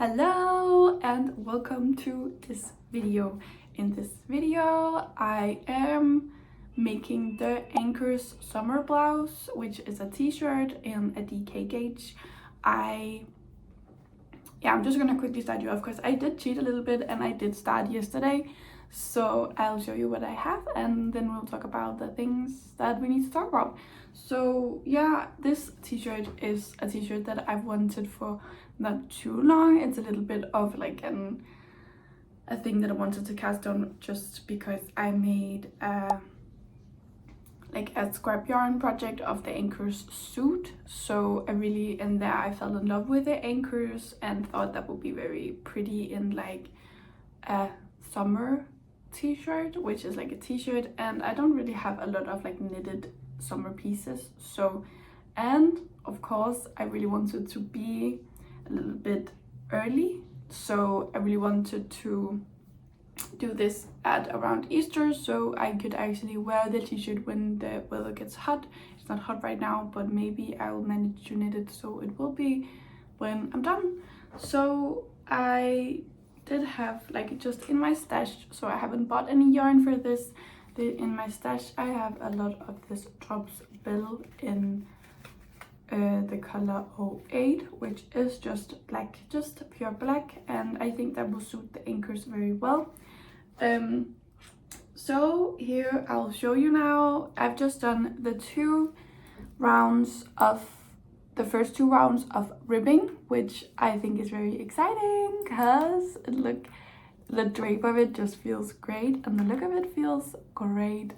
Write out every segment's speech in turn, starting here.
Hello and welcome to this video. In this video I am making the Ankers summer blouse, which is a t-shirt in a DK gauge. I'm just gonna quickly start you off because I did cheat a little bit and I did start yesterday, so I'll show you what I have and then we'll talk about the things that we need to talk about. So yeah, this t-shirt is a t-shirt that I've wanted for not too long. It's a little bit of like a thing that I wanted to cast on just because I made a scrap yarn project of the Ankers suit. So in there I fell in love with the Ankers and thought that would be very pretty in like a summer t-shirt, which is like a t-shirt, and I don't really have a lot of like knitted summer pieces. So, and of course I really wanted to be a little bit early, so I really wanted to do this at around Easter so I could actually wear the t-shirt when the weather gets hot. It's not hot right now, but maybe I will manage to knit it so it will be when I'm done. So I did have like just in my stash, so I haven't bought any yarn for this. In my stash I have a lot of this Drops Bill in the color 08, which is just black, just pure black, and I think that will suit the Ankers very well. So here I'll show you now. I've just done the first two rounds of ribbing, which I think is very exciting because look, the drape of it just feels great and the look of it feels great.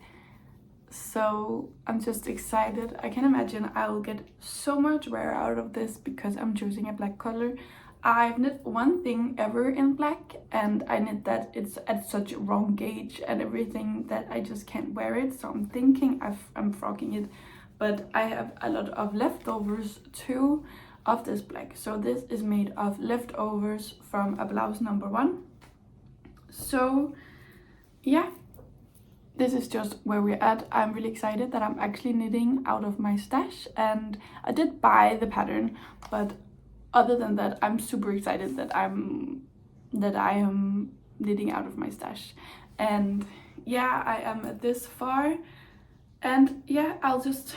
So I'm just excited. I can imagine I will get so much wear out of this because I'm choosing a black color. I've knit one thing ever in black and I knit that it's at such a wrong gauge and everything that I just can't wear it. So I'm thinking I'm frocking it, but I have a lot of leftovers too of this black. So this is made of leftovers from a blouse number 1. So yeah, this is just where we're at. I'm really excited that I'm actually knitting out of my stash, and I did buy the pattern, but other than that I'm super excited that I am knitting out of my stash. And yeah, I am this far, and yeah, I'll just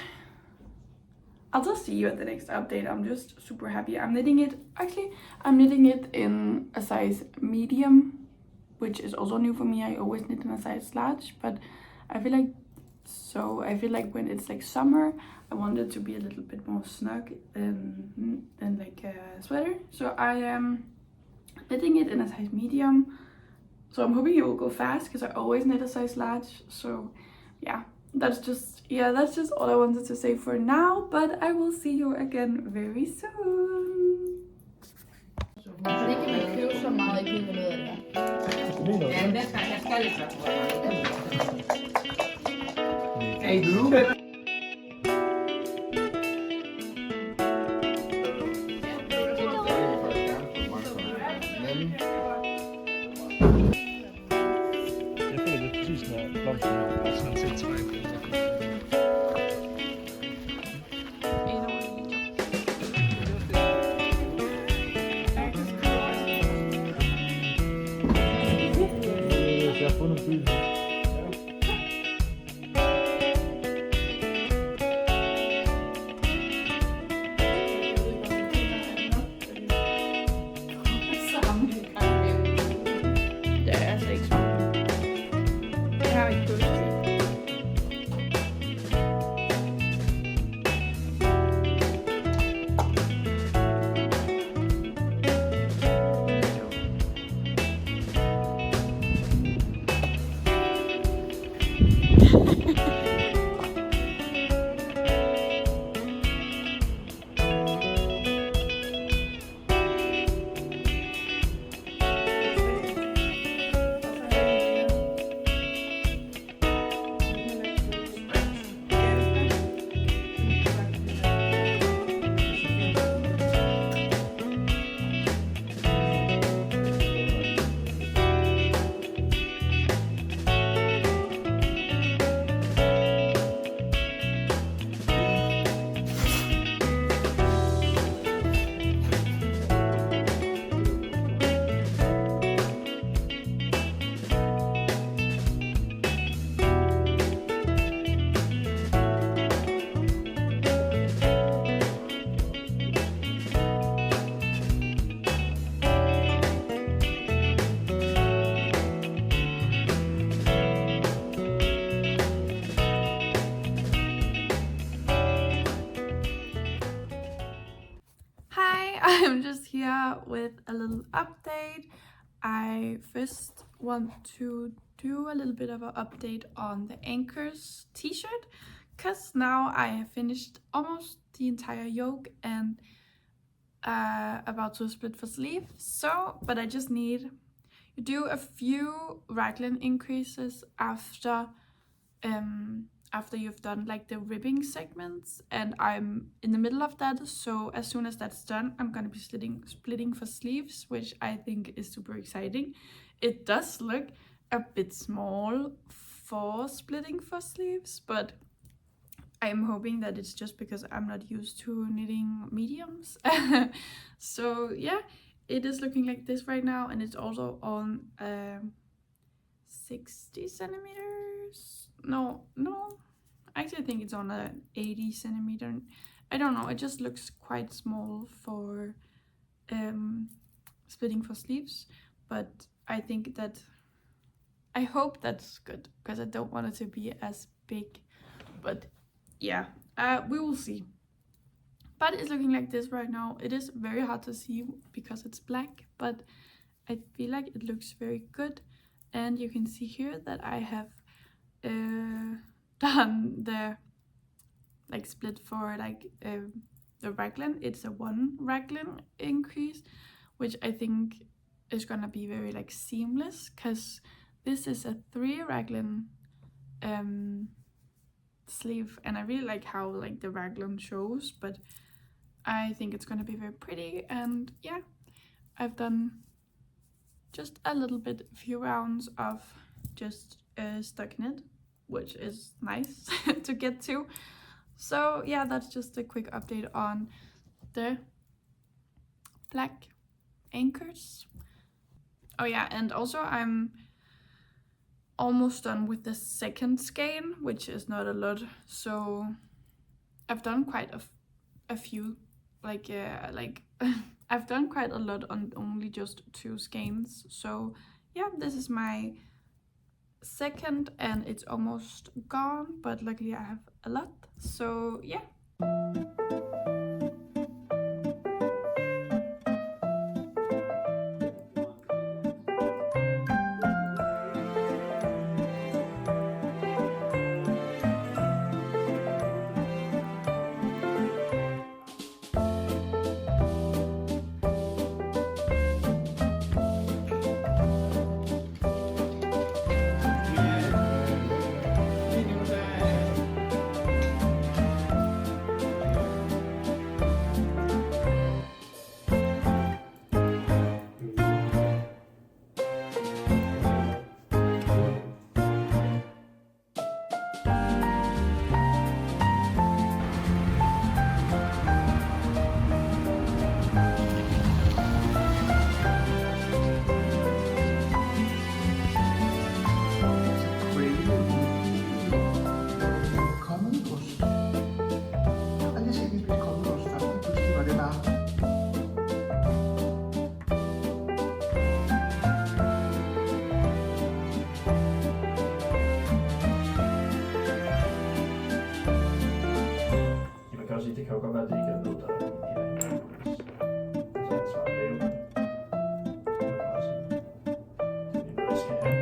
see you at the next update. I'm just super happy. I'm knitting it in a size medium, which is also new for me. I always knit in a size large, but I feel like when it's like summer, I want it to be a little bit more snug than like a sweater. So I am knitting it in a size medium. So I'm hoping it will go fast because I always knit a size large. So yeah, that's just all I wanted to say for now, but I will see you again very soon. Det kan man købe så meget i noget af det. Ja, men der skal lidt så. Hey, du. Jeg føler det præcis, når blomsten er sådan set tilbage. Jeg har fundet byen. I'm just here with a little update. I first want to do a little bit of an update on the Ankers t-shirt, because now I have finished almost the entire yoke and about to split for sleeve. So, but I just need to do a few raglan increases after you've done like the ribbing segments, and I'm in the middle of that. So as soon as that's done, I'm gonna be splitting for sleeves, which I think is super exciting. It does look a bit small for splitting for sleeves, but I'm hoping that it's just because I'm not used to knitting mediums. So yeah, it is looking like this right now, and it's also on 60 centimeters. No, actually I think it's on a 80 centimeter. I don't know, it just looks quite small for splitting for sleeves, but I hope that's good, because I don't want it to be as big. But yeah, we will see. But it's looking like this right now. It is very hard to see because it's black, but I feel like it looks very good. And you can see here that I have done the like split for like the raglan. It's a 1 raglan increase, which I think is gonna be very like seamless, because this is a 3 raglan sleeve, and I really like how like the raglan shows, but I think it's gonna be very pretty. And yeah, I've done just a little bit, few rounds of just stuck knit, which is nice to get to. So yeah, that's just a quick update on the black Ankers. Oh yeah, and also I'm almost done with the second skein, which is not a lot. So I've done quite a few, like I've done quite a lot on only just 2 skeins. So yeah, this is my second and it's almost gone, but luckily I have a lot. So yeah. Det kan jo godt være, at det ikke er noget, der er helt altså ansvar at lave. Det er bare sådan, det er noget, jeg skal have.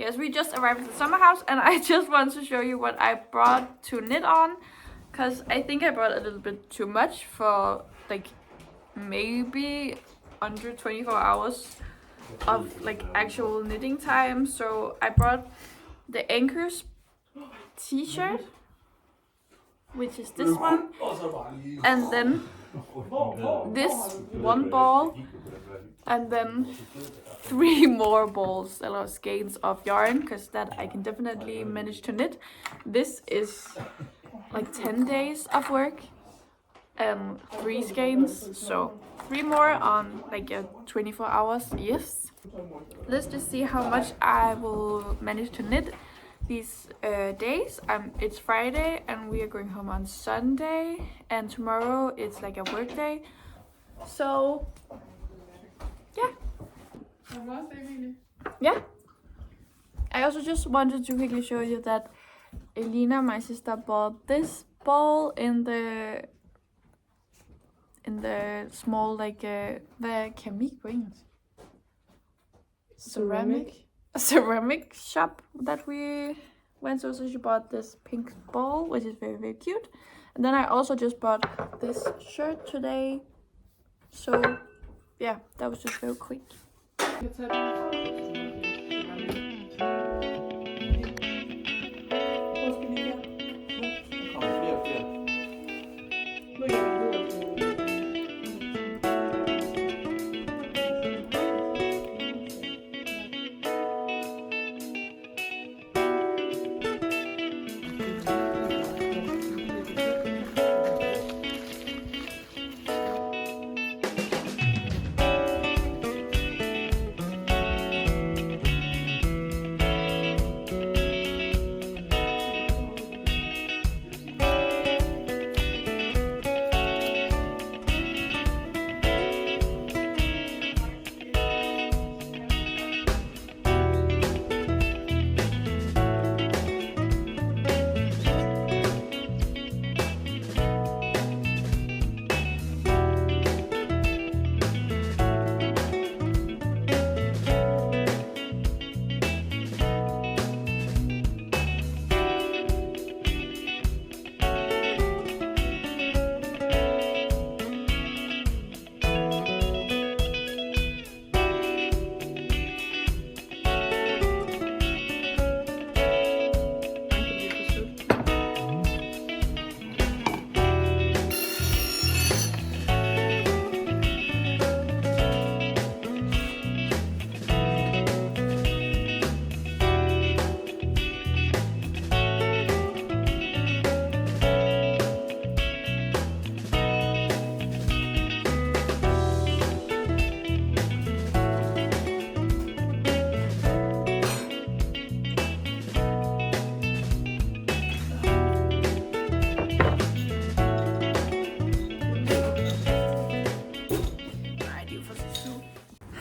Yes, we just arrived at the summer house, and I just want to show you what I brought to knit on, because I think I brought a little bit too much for like maybe under 24 hours of like actual knitting time. So I brought the Ankers t-shirt, which is this one, and then this one ball, and then 3 more balls or skeins of yarn, because that I can definitely manage to knit. This is like 10 days of work and 3 skeins, so 3 more on like 24 hours. Yes, let's just see how much I will manage to knit these days. It's Friday and we are going home on Sunday, and tomorrow it's like a work day, so yeah. Yeah, I also just wanted to quickly show you that Elina, my sister, bought this ball in the small like the keramik på engelsk? ceramic shop that we went to. So she bought this pink ball, which is very, very cute. And then I also just bought this shirt today. So yeah, that was just very quick.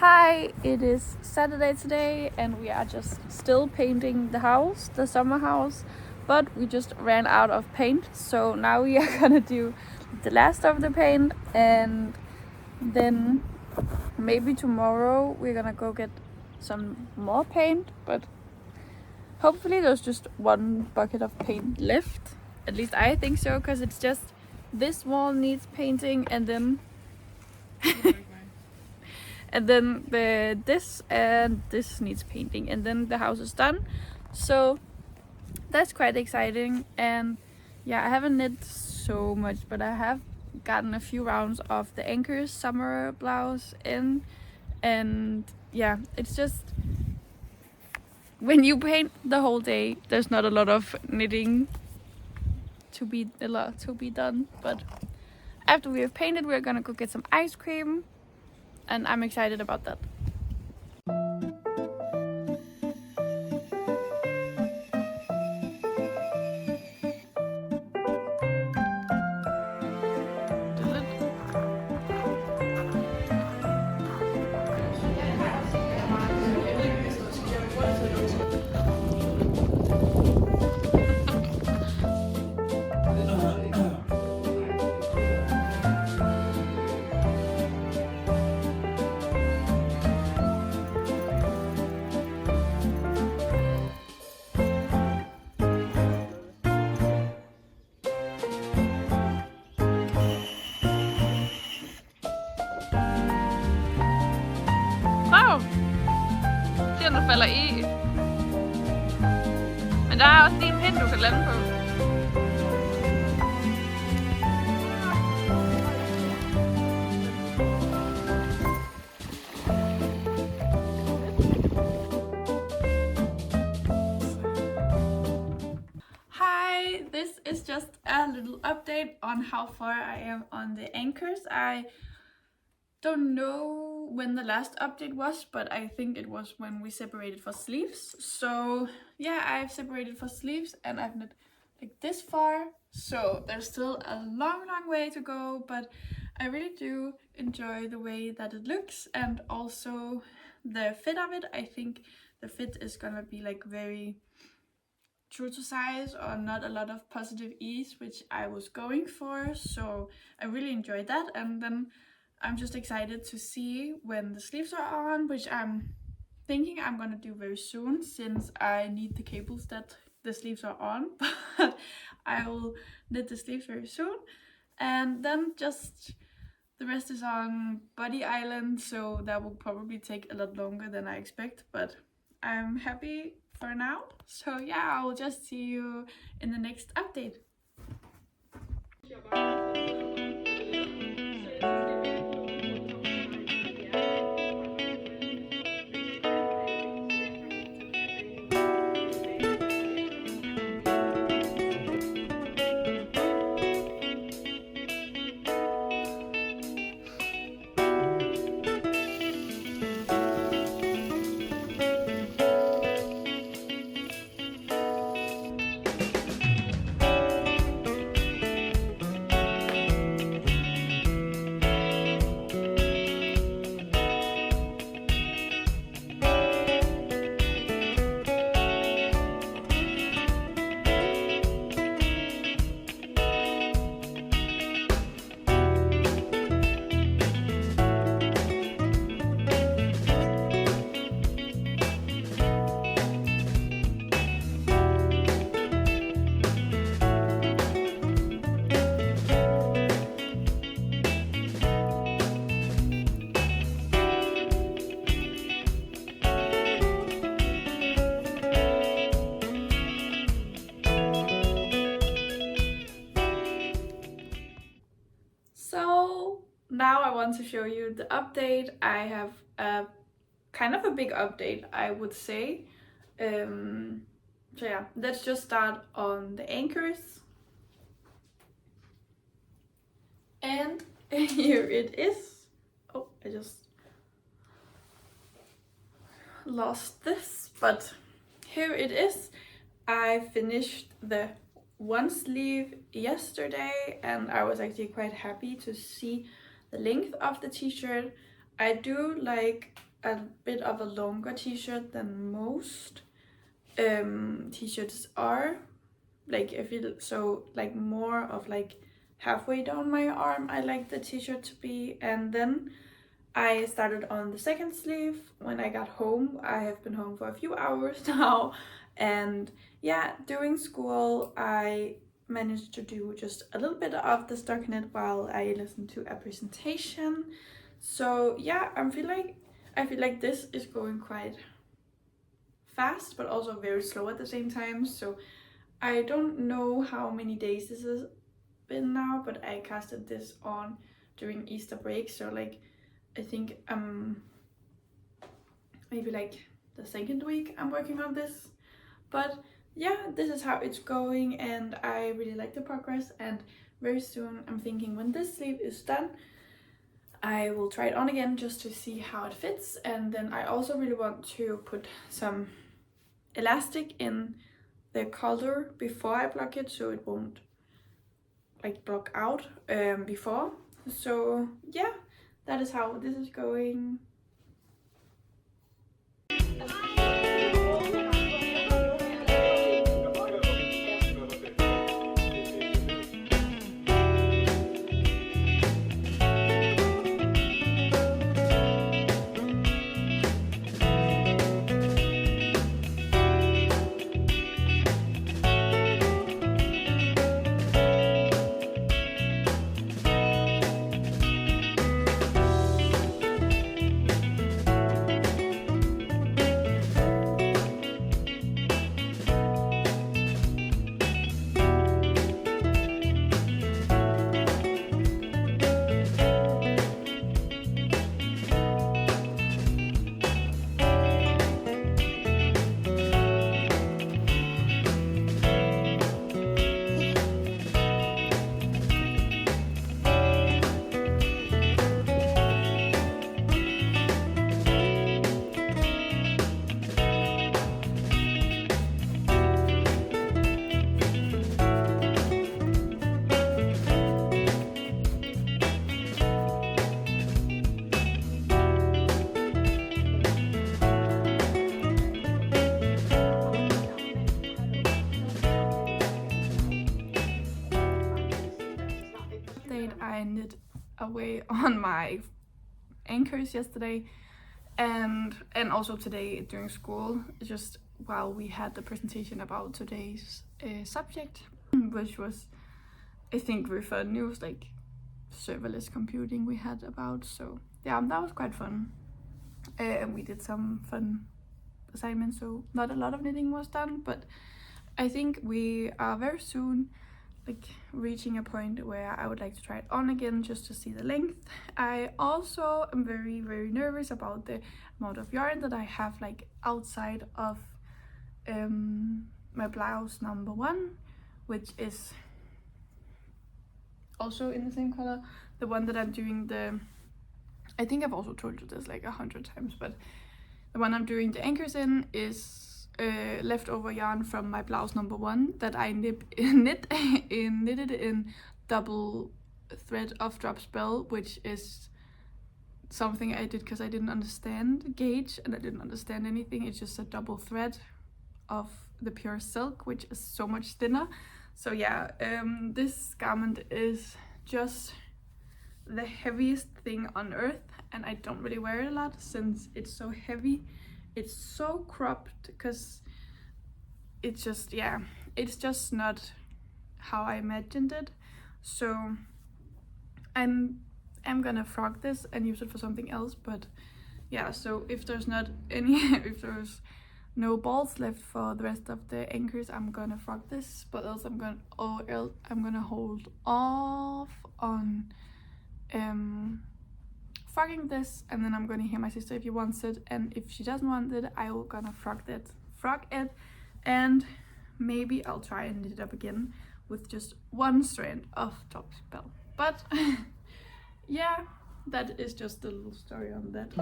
Hi, it is Saturday today and we are just still painting the house, the summer house, but we just ran out of paint, so now we are gonna do the last of the paint, and then maybe tomorrow we're gonna go get some more paint, but hopefully there's just 1 bucket of paint left. At least I think so, because it's just this wall needs painting, and then and then this and this needs painting, and then the house is done. So that's quite exciting. And yeah, I haven't knit so much, but I have gotten a few rounds of the Ankers summer blouse in, and yeah, it's just when you paint the whole day, there's not a lot of knitting to be done. But after we have painted, we're gonna go get some ice cream, and I'm excited about that. Men der er også lige en pind, du kan lande på. Hi, this is just a little update on how far I am on the Ankers. I don't know when the last update was, but I think it was when we separated for sleeves. So yeah, I've separated for sleeves and I've knit like this far. So there's still a long way to go, but I really do enjoy the way that it looks and also the fit of it. I think the fit is gonna be like very true to size or not a lot of positive ease, which I was going for. So I really enjoyed that, and then I'm just excited to see when the sleeves are on, which I'm thinking I'm gonna do very soon since I need the cables that the sleeves are on. But I will knit the sleeves very soon, and then just the rest is on Body Island, so that will probably take a lot longer than I expect, but I'm happy for now. So yeah, I will just see you in the next update. So now I want to show you the update. I have a kind of a big update, I would say. So yeah, let's just start on the Ankers. And here it is. Oh, I just lost this, but here it is. I finished the one sleeve yesterday and I was actually quite happy to see the length of the t-shirt. I do like a bit of a longer t-shirt than most t-shirts are. Like I feel so like more of like halfway down my arm I like the t-shirt to be. And then I started on the second sleeve when I got home. I have been home for a few hours now, and yeah, during school I managed to do just a little bit of the stockinette while I listened to a presentation. So yeah, I feel like this is going quite fast but also very slow at the same time. So I don't know how many days this has been now, but I casted this on during Easter break, so like I think maybe like the second week I'm working on this. But yeah, this is how it's going and I really like the progress, and very soon I'm thinking when this sleeve is done I will try it on again just to see how it fits. And then I also really want to put some elastic in the collar before I block it so it won't like block out before. So yeah, that is how this is going. away on my Ankers yesterday, and also today during school, just while we had the presentation about today's subject, which was, I think, very fun. It was like serverless computing we had about, so yeah, that was quite fun. And we did some fun assignments, so not a lot of knitting was done, but I think we are very soon like reaching a point where I would like to try it on again just to see the length. I also am very nervous about the amount of yarn that I have like outside of my blouse number 1, which is also in the same color. The one that I'm doing I think I've also told you this like 100 times, but the one I'm doing the Ankers in is leftover yarn from my blouse number 1 that I knitted in double thread of drop spell, which is something I did because I didn't understand gauge and I didn't understand anything. It's just a double thread of the pure silk, which is so much thinner. So yeah, this garment is just the heaviest thing on earth, and I don't really wear it a lot since it's so heavy. It's so cropped because it's just, yeah, it's just not how I imagined it. So I'm gonna frog this and use it for something else, but yeah, so if there's not any if there's no balls left for the rest of the Ankers, I'm gonna frog this, but else I'm gonna hold off on frogging this, and then I'm gonna hear my sister if she wants it, and if she doesn't want it, I will gonna frog it, and maybe I'll try and knit it up again with just one strand of top spell. But yeah, that is just a little story on that.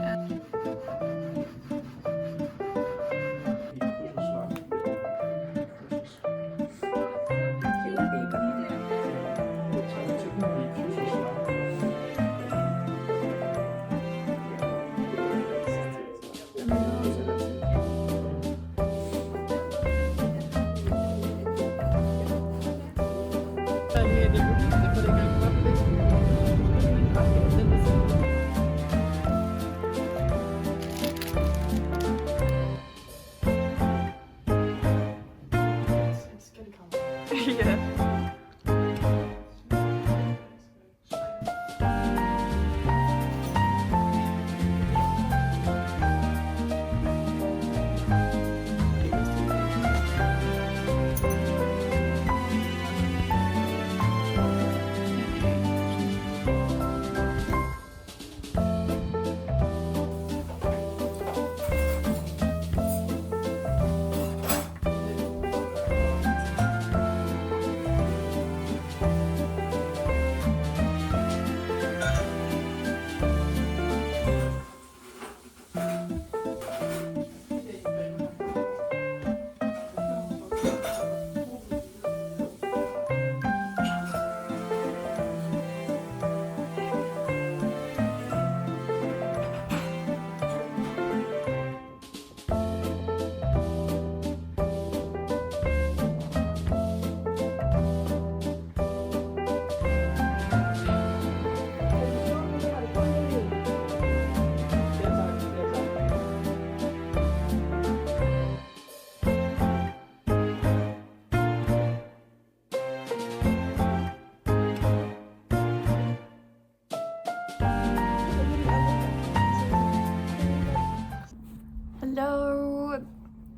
Hello,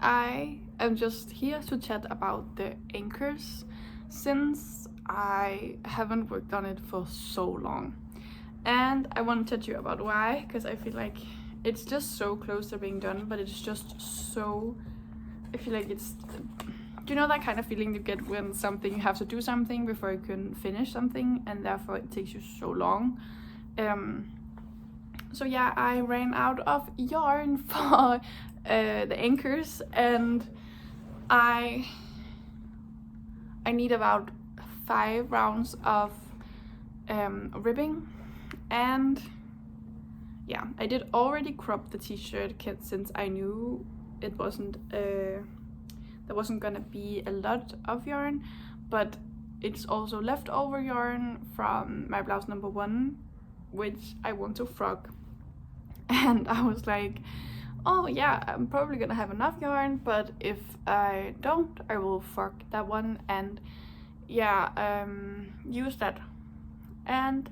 I am just here to chat about the Ankers since I haven't worked on it for so long, and I want to chat to you about why, because I feel like it's just so close to being done, but it's just so, I feel like it's, you know that kind of feeling you get when you have to do something before you can finish something, and therefore it takes you so long. So yeah, I ran out of yarn for the Ankers, and I need about 5 rounds of ribbing, and yeah, I did already crop the t-shirt kit since I knew it wasn't there wasn't gonna be a lot of yarn, but it's also leftover yarn from my blouse number 1 which I want to frog. And I was like, oh yeah, I'm probably gonna have enough yarn, but if I don't, I will frog that one and yeah, use that. And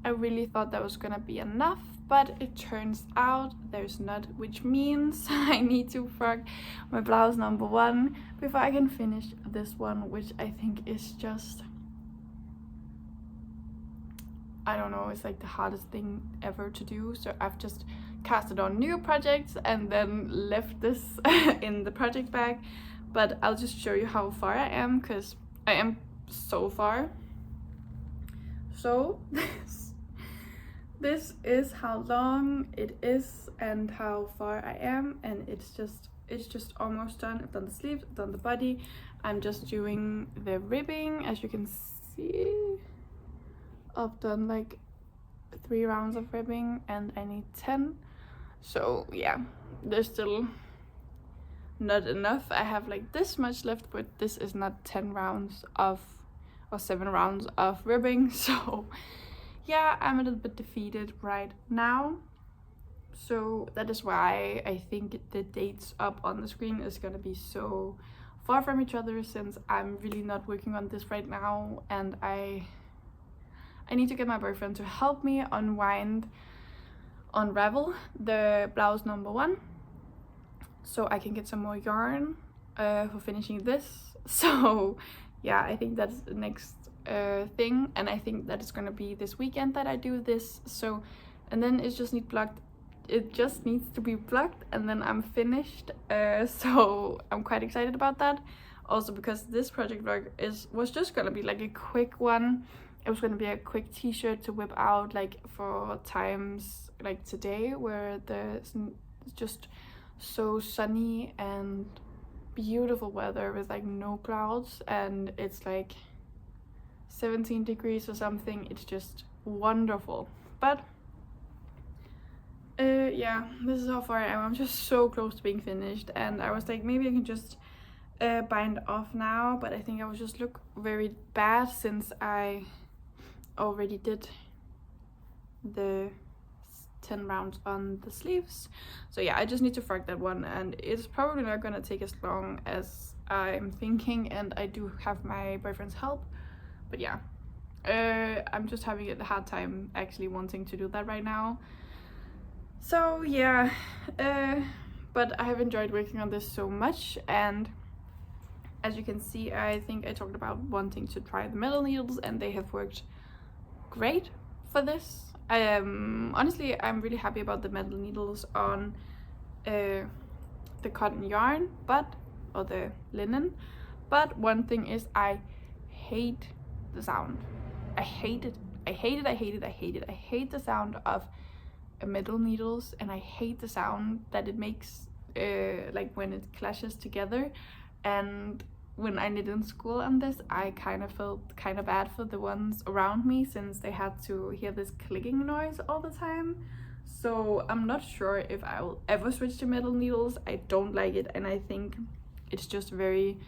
I really thought that was gonna be enough, but it turns out there's not, which means I need to frog my blouse number 1 before I can finish this one, which I think is just, I don't know, it's like the hardest thing ever to do. So I've just casted on new projects and then left this in the project bag, but I'll just show you how far I am, because I am so far. So this is how long it is and how far I am, and it's just almost done. I've done the sleeves, I've done the body. I'm just doing the ribbing. As you can see, I've done like 3 rounds of ribbing and I need 10. So yeah, there's still not enough. I have like this much left, but this is not 10 rounds of, or 7 rounds of ribbing. So yeah, I'm a little bit defeated right now. So that is why I think the dates up on the screen is gonna be so far from each other, since I'm really not working on this right now, and I need to get my boyfriend to help me unravel the blouse number 1, so I can get some more yarn for finishing this. So yeah, I think that's the next thing, and I think that it's gonna be this weekend that I do this. So, and then it just needs to be plucked, and then I'm finished. So I'm quite excited about that, also because this project vlog was just gonna be like a quick one. It was gonna be a quick t-shirt to whip out like for times like today, where it's just so sunny and beautiful weather with like no clouds, and it's like 17 degrees or something. It's just wonderful. But yeah, this is how far I am. I'm just so close to being finished, and I was like, maybe I can just bind off now, but I think I would just look very bad since I already did the 10 rounds on the sleeves. So yeah, I just need to frog that one, and it's probably not gonna take as long as I'm thinking, and I do have my boyfriend's help. But yeah, I'm just having a hard time actually wanting to do that right now. So yeah, but I have enjoyed working on this so much, and as you can see, I think I talked about wanting to try the metal needles, and they have worked great for this. Honestly, I'm really happy about the metal needles on the cotton yarn, or the linen. But one thing is, I hate the sound. I hate it. I hate the sound of metal needles, and I hate the sound that it makes like when it clashes together. And when I knit in school on this, I kind of felt kind of bad for the ones around me, since they had to hear this clicking noise all the time. So I'm not sure if I will ever switch to metal needles. I don't like it, and I think it's just very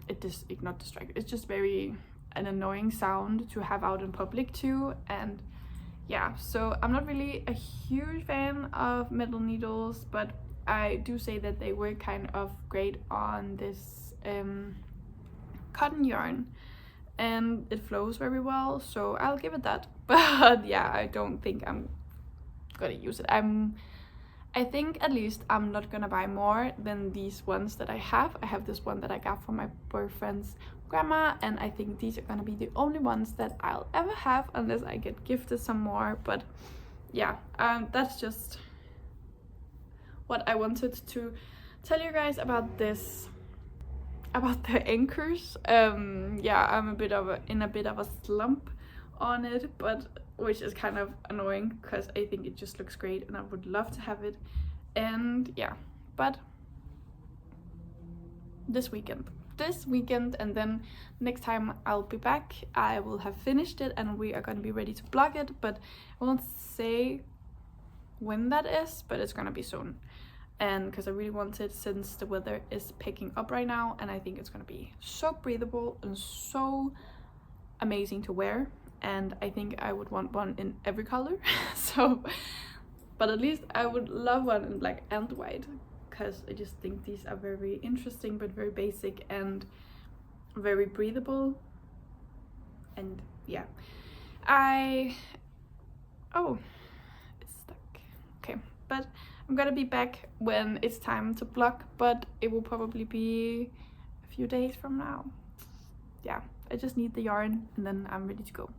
it's just very an annoying sound to have out in public too. And yeah, so I'm not really a huge fan of metal needles, but I do say that they work kind of great on this cotton yarn, and it flows very well, so I'll give it that. But yeah, I don't think I'm gonna use it. I think at least I'm not gonna buy more than these ones that I have. I have this one that I got from my boyfriend's grandma, and I think these are gonna be the only ones that I'll ever have, unless I get gifted some more. But yeah, that's just what I wanted to tell you guys about this, about the Ankers. Yeah, I'm in a bit of a slump on it, but which is kind of annoying because I think it just looks great and I would love to have it. And yeah, but this weekend, and then next time I'll be back, I will have finished it and we are going to be ready to block it. But I won't say when that is, but it's gonna be soon. And because I really want it, since the weather is picking up right now, and I think it's gonna be so breathable and so amazing to wear. and I think I would want one in every color. So, but at least I would love one in black and white, because I just think these are very interesting but very basic and very breathable. And yeah, oh, it's stuck. Okay, but I'm gonna be back when it's time to block, but it will probably be a few days from now. Yeah, I just need the yarn and then I'm ready to go.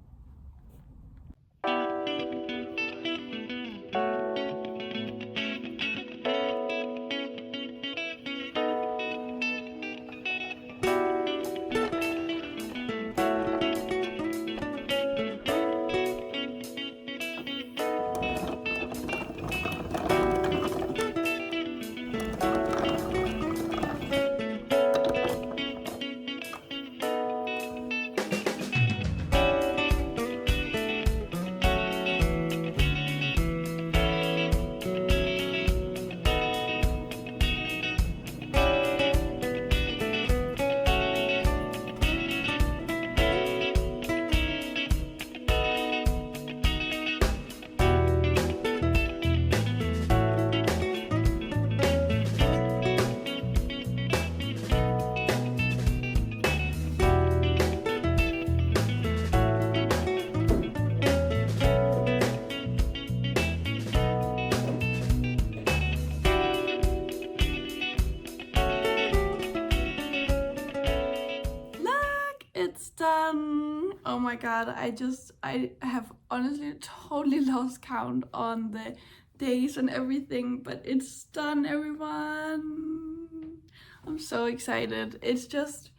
It's done. Oh my god, I have honestly totally lost count on the days and everything, but it's done, everyone. I'm so excited. It's just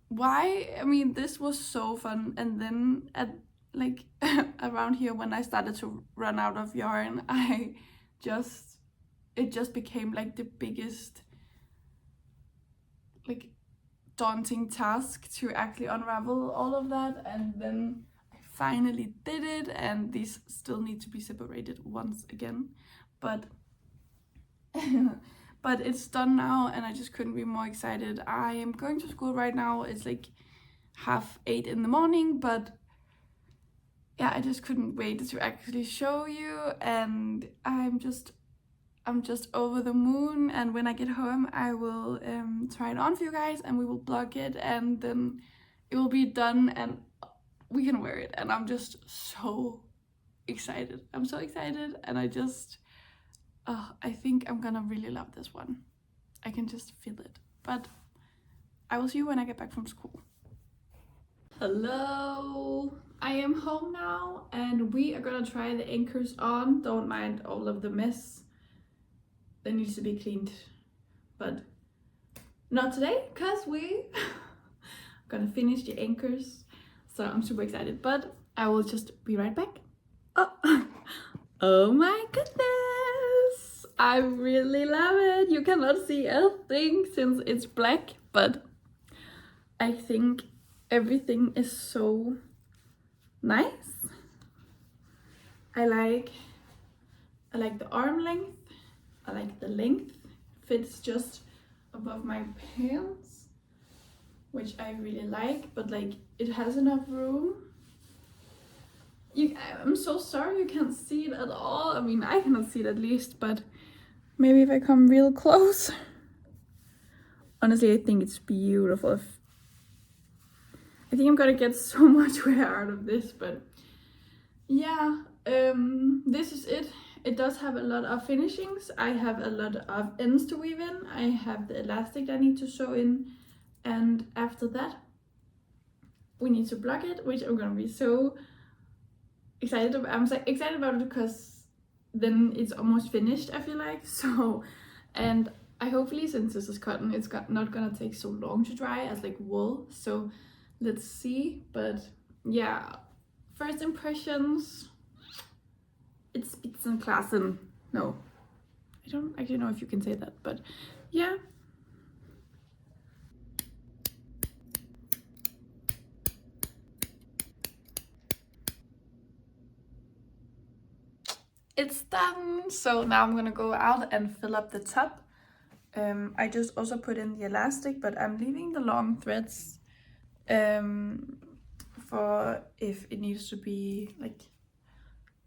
why? I mean, this was so fun, and then at like around here when I started to run out of yarn, it just became like the biggest like daunting task to actually unravel all of that, and then I finally did it, and these still need to be separated once again, but but it's done now, and I just couldn't be more excited. I am going to school right now. It's like 8:30 in the morning, but yeah, I just couldn't wait to actually show you, and I'm just over the moon. And when I get home, I will try it on for you guys, and we will blog it, and then it will be done and we can wear it. And I'm just so excited. I'm so excited, and I think I'm gonna really love this one. I can just feel it. But I will see you when I get back from school. Hello, I am home now, and we are gonna try the Ankers on. Don't mind all of the mess. That needs to be cleaned, but not today, because we gonna finish the Ankers. So I'm super excited, but I will just be right back. Oh my goodness, I really love it. You cannot see a thing since it's black, but I think everything is so nice. I like the arm length. I like the length. Fits just above my pants, which I really like, but like it has enough room. I'm so sorry you can't see it at all. I mean, I cannot see it at least, but maybe if I come real close. Honestly, I think it's beautiful. I think I'm gonna get so much wear out of this, but yeah, this is it. It does have a lot of finishings. I have a lot of ends to weave in. I have the elastic I need to sew in, and after that we need to block it, which I'm gonna be so excited about. I'm so excited about it because then it's almost finished, I feel like. So, and I hopefully, since this is cotton, it's not gonna take so long to dry as like wool. So let's see. But yeah, first impressions, it's Spitzenklassen. No, I don't actually know if you can say that, but yeah. It's done. So now I'm gonna go out and fill up the top. I just also put in the elastic, but I'm leaving the long threads for if it needs to be like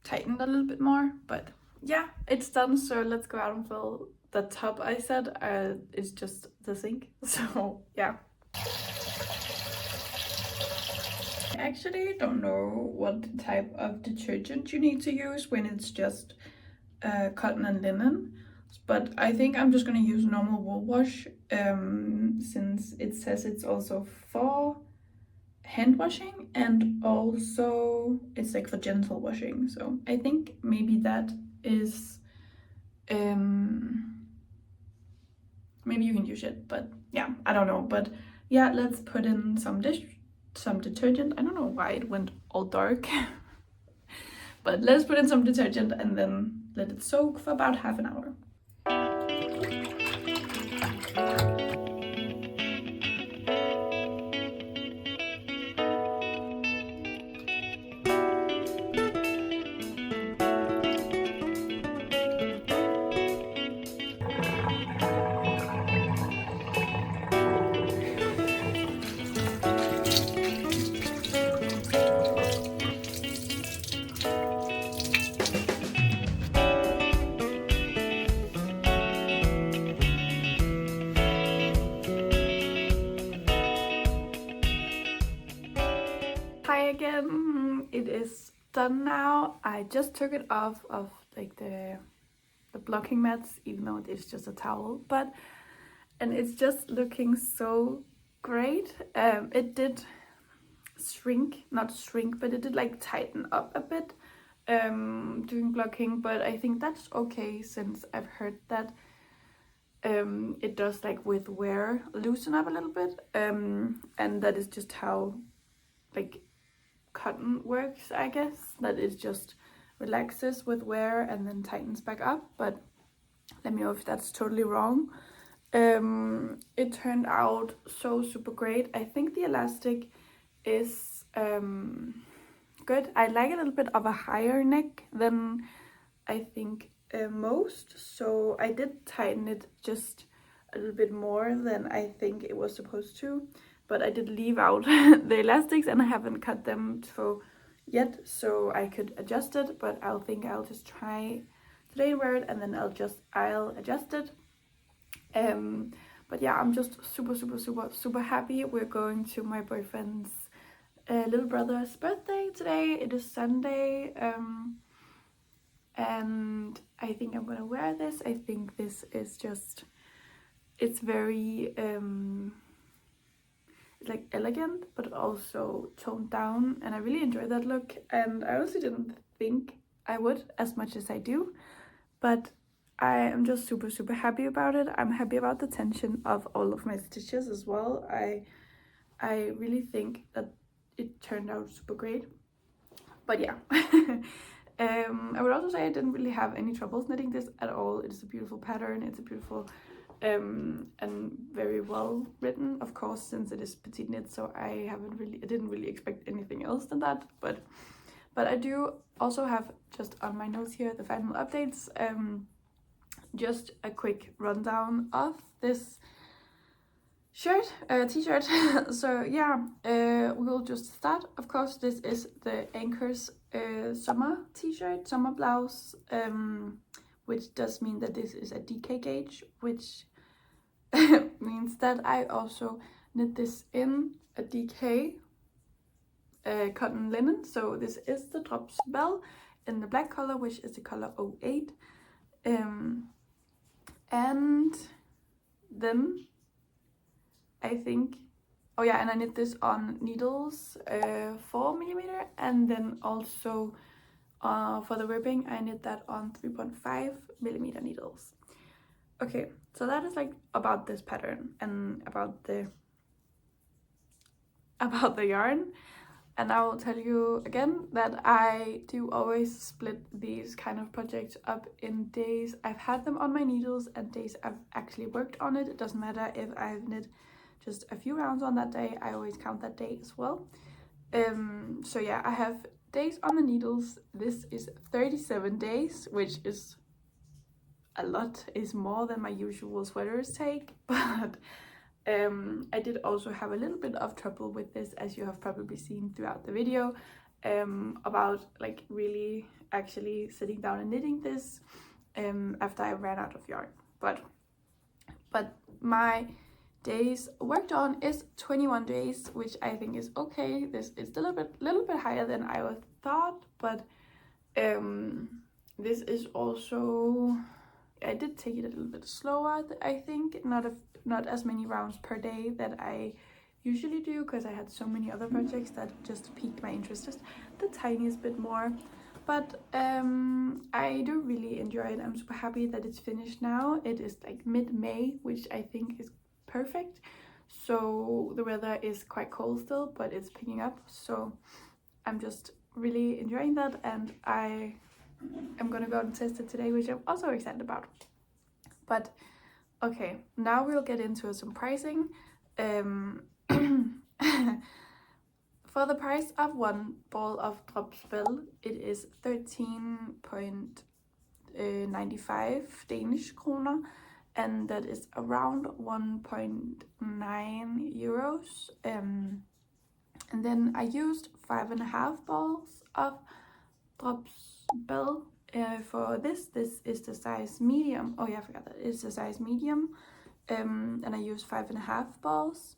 tightened a little bit more, but yeah, it's done. So let's go out and fill the tub. I said it's just the sink, so yeah. I actually don't know what type of detergent you need to use when it's just cotton and linen, but I think I'm just gonna use normal wool wash since it says it's also for hand washing and also it's like for gentle washing. So I think maybe that is maybe you can use it, but yeah, I don't know. But yeah, let's put in some detergent. I don't know why it went all dark. But let's put in some detergent and then let it soak for about half an hour. Hi again, it is done now. I just took it off of like the blocking mats, even though it's just a towel, and it's just looking so great. It did not shrink, but it did like tighten up a bit doing blocking, but I think that's okay since I've heard that it does like with wear loosen up a little bit, and that is just how like cotton works, I guess, that it just relaxes with wear and then tightens back up. But let me know if that's totally wrong. It turned out so super great. I think the elastic is good. I like a little bit of a higher neck than I think most, so I did tighten it just a little bit more than I think it was supposed to, but I did leave out the elastics and I haven't cut them yet, so I could adjust it, but I'll just try today and wear it, and then I'll adjust it. But yeah, I'm just super happy. We're going to my boyfriend's little brother's birthday today. It is Sunday, and I think I'm gonna wear this. I think this is just, it's very like elegant but also toned down, and I really enjoy that look, and I also didn't think I would as much as I do, but I am just super happy about it. I'm happy about the tension of all of my stitches as well. I really think that it turned out super great. But yeah, I would also say I didn't really have any troubles knitting this at all. It's a beautiful pattern. It's a beautiful and very well written, of course, since it is PetiteKnit, so I didn't really expect anything else than that. But I do also have, just on my notes here, the final updates. Just a quick rundown of this t-shirt. So yeah, we will just start. Of course, this is the Ankers summer t-shirt, summer blouse, which does mean that this is a DK gauge, which means that I also knit this in a DK cotton linen. So this is the Drops Bell in the black color, which is the color 08. And then I think, oh yeah, and I knit this on needles 4mm, and then also for the ribbing I knit that on 3.5mm needles. Okay, so that is like about this pattern and about the yarn. And I will tell you again that I do always split these kind of projects up in days I've had them on my needles and days I've actually worked on it. It doesn't matter if I've knit just a few rounds on that day, I always count that day as well. So yeah, I have days on the needles. This is 37 days, which is a lot, is more than my usual sweaters take, but I did also have a little bit of trouble with this, as you have probably seen throughout the video, about like really actually sitting down and knitting this after I ran out of yarn. But my days worked on is 21 days, which I think is okay. This is a little bit higher than I would thought, but this is also, I did take it a little bit slower, I think. Not as many rounds per day that I usually do, because I had so many other projects that just piqued my interest just the tiniest bit more. But I do really enjoy it. I'm super happy that it's finished now. It is like mid-May, which I think is perfect. So the weather is quite cold still, but it's picking up. So I'm just really enjoying that, and I am gonna go and test it today, which I'm also excited about. But okay, now we'll get into some pricing. For the price of one ball of dropspell, it is 13.95 Danish kroner, and that is around 1.9 euros. And then I used 5.5 balls of dropspell for this. This is the size medium. Oh yeah, I forgot that it's the size medium. And I used 5.5 balls.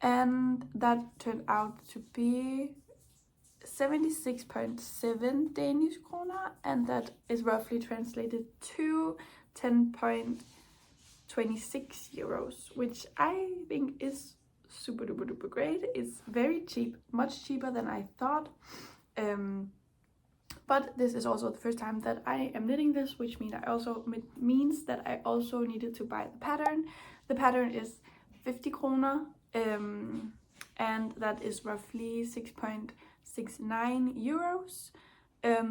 And that turned out to be 76.7 Danish kroner, and that is roughly translated to 10.26 euros, which I think is super duper duper great. It's very cheap, much cheaper than I thought. But this is also the first time that I am knitting this, which means that I also needed to buy the pattern. The pattern is 50 kroner. And that is roughly 6.69 euros.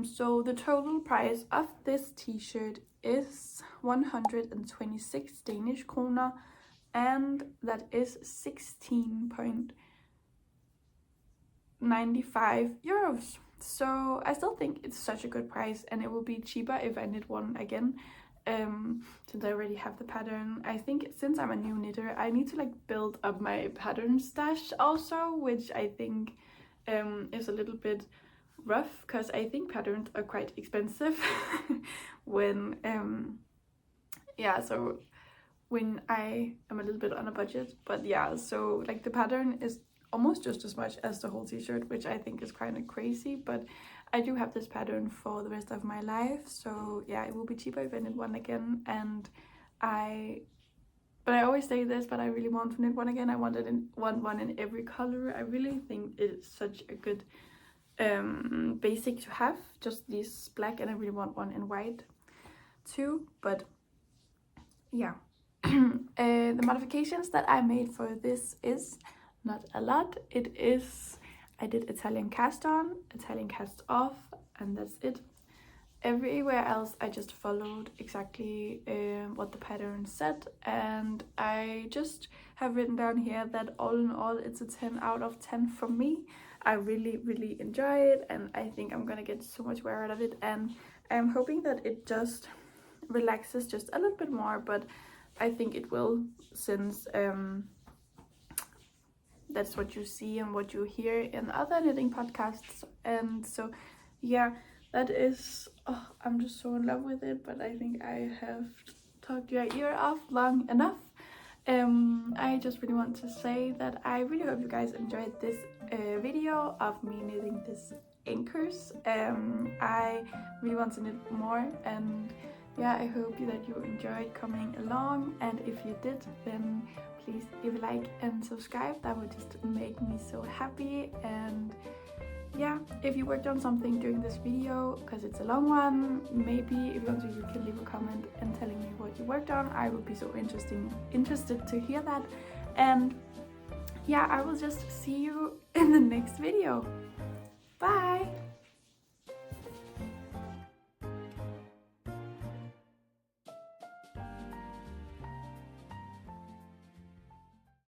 So the total price of this t-shirt is 126 Danish kroner, and that is 16.95 euros. So I still think it's such a good price, and it will be cheaper if I knit one again. Since I already have the pattern. I think since I'm a new knitter, I need to like build up my pattern stash also, which I think is a little bit rough, because I think patterns are quite expensive when so when I am a little bit on a budget. But yeah, so like the pattern is almost just as much as the whole t-shirt, which I think is kind of crazy, but I do have this pattern for the rest of my life, so yeah, it will be cheaper if I knit one again. And I always say this, but I really want to knit one again. I want one in every color. I really think it's such a good basic to have, just this black, and I really want one in white too. But yeah, the modifications that I made for this is not a lot. It is, I did Italian cast on, Italian cast off, and that's it. Everywhere else I just followed exactly what the pattern said, and I just have written down here that all in all it's a 10 out of 10 for me. I really enjoy it, and I think I'm gonna get so much wear out of it, and I'm hoping that it just relaxes just a little bit more, but I think it will, since that's what you see and what you hear in other knitting podcasts. And so yeah, that is, oh, I'm just so in love with it. But I think I have talked your ear off long enough. I just really want to say that I really hope you guys enjoyed this video of me knitting this Ankers. I really want to knit more, and yeah, I hope that you enjoyed coming along, and if you did, then please give a like and subscribe. That would just make me so happy. And yeah, if you worked on something during this video, because it's a long one, maybe if you want to, you can leave a comment and telling me what you worked on. I would be so interested to hear that. And yeah, I will just see you in the next video. Bye!